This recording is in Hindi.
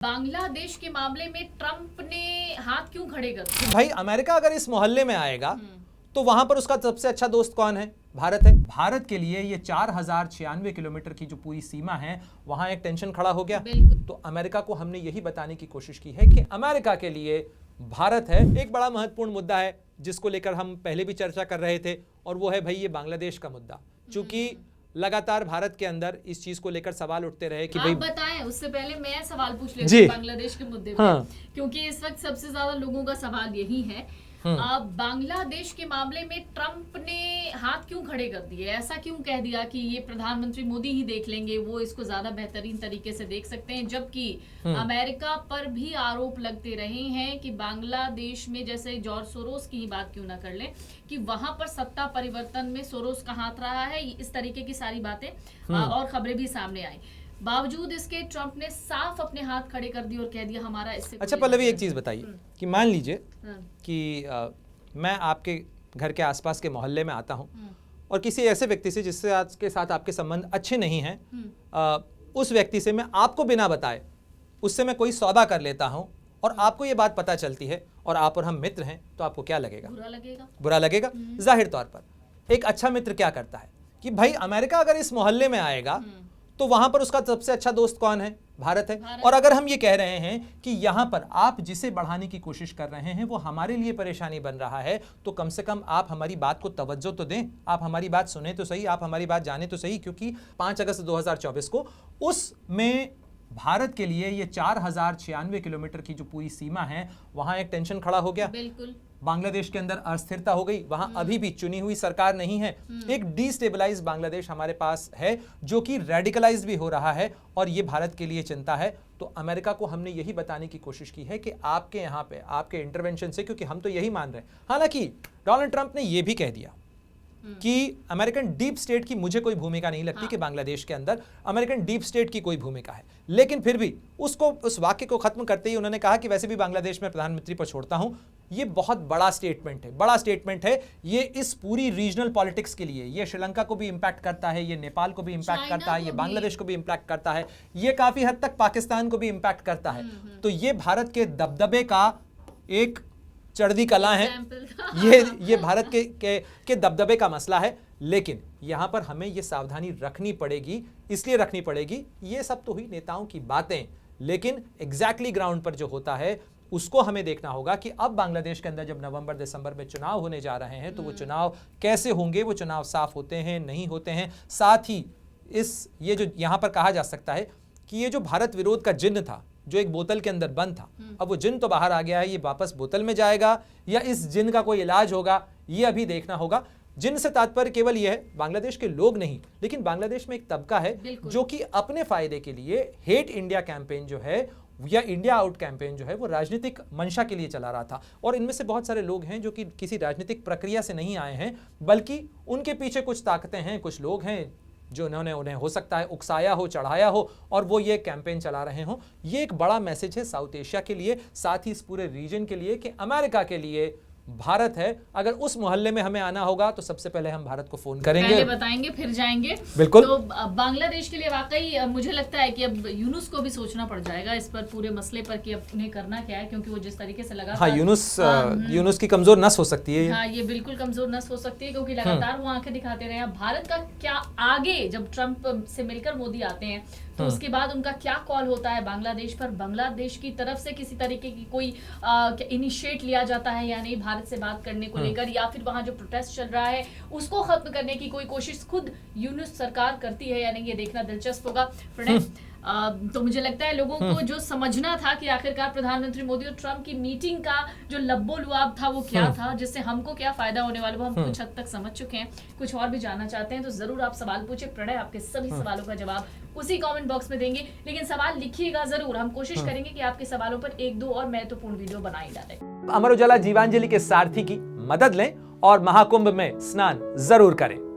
बांग्लादेश के मामले में ट्रंप ने हाथ क्यों खड़े कर दिए? भाई अमेरिका अगर इस मोहल्ले में आएगा तो वहां पर उसका सबसे अच्छा दोस्त कौन है? भारत है। भारत के लिए ये 4096 किलोमीटर की जो पूरी सीमा है वहां एक टेंशन खड़ा हो गया। तो अमेरिका को हमने यही बताने की कोशिश की है कि अमेरिका के लिए भारत है एक बड़ा महत्वपूर्ण मुद्दा है जिसको लेकर हम पहले भी चर्चा कर रहे थे, और वो है भाई ये बांग्लादेश का मुद्दा। चूंकि लगातार भारत के अंदर इस चीज को लेकर सवाल उठते रहे कि भाई बताएं, उससे पहले मैं सवाल पूछ लेती हूं बांग्लादेश के मुद्दे पे। हाँ। क्योंकि इस वक्त सबसे ज्यादा लोगों का सवाल यही है, बांग्लादेश के मामले में ट्रंप ने हाथ क्यों खड़े कर दिए? ऐसा क्यों कह दिया कि ये प्रधानमंत्री मोदी ही देख लेंगे, वो इसको ज्यादा बेहतरीन तरीके से देख सकते हैं, जबकि अमेरिका पर भी आरोप लगते रहे हैं कि बांग्लादेश में, जैसे जॉर्ज सोरोस की ही बात क्यों ना कर लें, कि वहां पर सत्ता परिवर्तन में सोरोस का हाथ रहा है। इस तरीके की सारी बातें और खबरें भी सामने आई। बावजूद इसके ट्रंप ने साफ अपने हाथ खड़े कर दिए और कह दिया हमारा इससे। अच्छा पल्लवी, एक चीज बताइए कि मान लीजिए कि मैं आपके घर के आसपास के मोहल्ले में आता हूं और किसी ऐसे व्यक्ति से जिससे आज के साथ आपके संबंध अच्छे नहीं हैं, उस व्यक्ति से मैं आपको बिना बताए उससे मैं कोई सौदा कर लेता हूं और आपको ये बात पता चलती है और आप और हम मित्र हैं, तो आपको क्या लगेगा? बुरा लगेगा। बुरा लगेगा। जाहिर तौर पर एक अच्छा मित्र क्या करता है कि भाई अमेरिका अगर इस मोहल्ले में आएगा तो वहां पर उसका सबसे अच्छा दोस्त कौन है? भारत है। और अगर हम ये कह रहे हैं कि यहां पर आप जिसे बढ़ाने की कोशिश कर रहे हैं वो हमारे लिए परेशानी बन रहा है, तो कम से कम आप हमारी बात को तवज्जो तो दें, आप हमारी बात सुने तो सही, आप हमारी बात जाने तो सही। क्योंकि 5 अगस्त 2024 को उसमें भारत के लिए ये 4096 किलोमीटर की जो पूरी सीमा है वहां एक टेंशन खड़ा हो गया। बिल्कुल। बांग्लादेश के अंदर अस्थिरता हो गई, वहां अभी भी चुनी हुई सरकार नहीं है, एक डिस्टेबलाइज बांग्लादेश हमारे पास है जो कि रेडिकलाइज भी हो रहा है, और ये भारत के लिए चिंता है। तो अमेरिका को हमने यही बताने की कोशिश की है कि आपके यहाँ पे आपके इंटरवेंशन से, क्योंकि हम तो यही मान रहे हैं, हालांकि डोनाल्ड ट्रंप ने यह भी कह दिया कि अमेरिकन डीप स्टेट की मुझे कोई भूमिका नहीं लगती कि बांग्लादेश के अंदर अमेरिकन डीप स्टेट की कोई भूमिका है, लेकिन फिर भी उसको उस वाक्य को खत्म करते ही उन्होंने कहा कि वैसे भी बांग्लादेश में प्रधानमंत्री पर छोड़ता हूं। ये बहुत बड़ा स्टेटमेंट है, बड़ा स्टेटमेंट है ये इस पूरी रीजनल पॉलिटिक्स के लिए। ये श्रीलंका को भी इंपैक्ट करता है, ये नेपाल को भी इंपैक्ट करता है, ये बांग्लादेश को भी इंपैक्ट करता है, ये काफी हद तक पाकिस्तान को भी इंपैक्ट करता है। तो ये भारत के दबदबे का एक चढ़ती कला है, ये भारत के दबदबे का मसला है। लेकिन यहां पर हमें ये सावधानी रखनी पड़ेगी, इसलिए रखनी पड़ेगी, ये सब तो हुई नेताओं की बातें, लेकिन एग्जैक्टली ग्राउंड पर जो होता है उसको हमें देखना होगा कि अब बांग्लादेश के अंदर जब नवंबर दिसंबर में चुनाव होने जा रहे हैं तो वो चुनाव कैसे होंगे, वो चुनाव साफ होते हैं नहीं होते हैं। साथ ही ये जो यहां पर कहा जा सकता है कि ये जो भारत विरोध का जिन्न था जो एक बोतल के अंदर बंद था, अब वो जिन्न तो बाहर आ गया है, ये वापस बोतल में जाएगा या इस जिन्न का कोई इलाज होगा, ये अभी देखना होगा। जिन्न से तात्पर्य केवल यह है बांग्लादेश के लोग नहीं, लेकिन बांग्लादेश में एक तबका है जो कि अपने फायदे के लिए हेट इंडिया कैंपेन जो है या इंडिया आउट कैंपेन जो है वो राजनीतिक मंशा के लिए चला रहा था। और इनमें से बहुत सारे लोग हैं जो कि किसी राजनीतिक प्रक्रिया से नहीं आए हैं, बल्कि उनके पीछे कुछ ताकतें हैं, कुछ लोग हैं जो उन्हें हो सकता है उकसाया हो, चढ़ाया हो, और वो ये कैंपेन चला रहे हो। ये एक बड़ा मैसेज है साउथ एशिया के लिए, साथ ही इस पूरे रीजन के लिए कि अमेरिका के लिए भारत है। अगर उस मोहल्ले में हमें आना होगा तो सबसे पहले हम भारत को फोन करेंगे, पहले बताएंगे फिर जाएंगे। बिल्कुल। तो बांग्लादेश के लिए वाकई मुझे लगता है कि अब यूनुस को भी सोचना पड़ जाएगा इस पर, पूरे मसले पर, कि अब उन्हें करना क्या है, क्योंकि वो जिस तरीके से लगा। हाँ, यूनुस की कमजोर नस हो सकती है। हाँ, ये बिल्कुल कमजोर नस हो सकती है, क्योंकि लगातार वो आंखें दिखाते रहे। भारत का क्या आगे, जब ट्रंप से मिलकर मोदी आते हैं तो उसके बाद उनका क्या कॉल होता है बांग्लादेश पर? बांग्लादेश की तरफ से किसी तरीके की कोई इनिशिएट लिया जाता है या नहीं भारत से बात करने को लेकर, या फिर वहां जो प्रोटेस्ट चल रहा है उसको खत्म करने की कोई कोशिश खुद यूनुस सरकार करती है या नहीं, ये देखना दिलचस्प होगा। प्रणय, तो मुझे लगता है लोगों को जो समझना था कि आखिरकार प्रधानमंत्री मोदी और ट्रंप की मीटिंग का जो लब्बो लुआब था वो क्या था, जिससे हमको क्या फायदा होने वाला, वो हम कुछ हद तक समझ चुके हैं। कुछ और भी जानना चाहते हैं तो जरूर आप सवाल पूछे, प्रणय आपके सभी सवालों का जवाब उसी कमेंट बॉक्स में देंगे। लेकिन सवाल लिखिएगा जरूर, हम कोशिश करेंगे कि आपके सवालों पर 1-2 और महत्वपूर्ण वीडियो बना ही डालें। अमर उजाला जीवांजलि के सारथी की मदद लें और महाकुंभ में स्नान जरूर करें।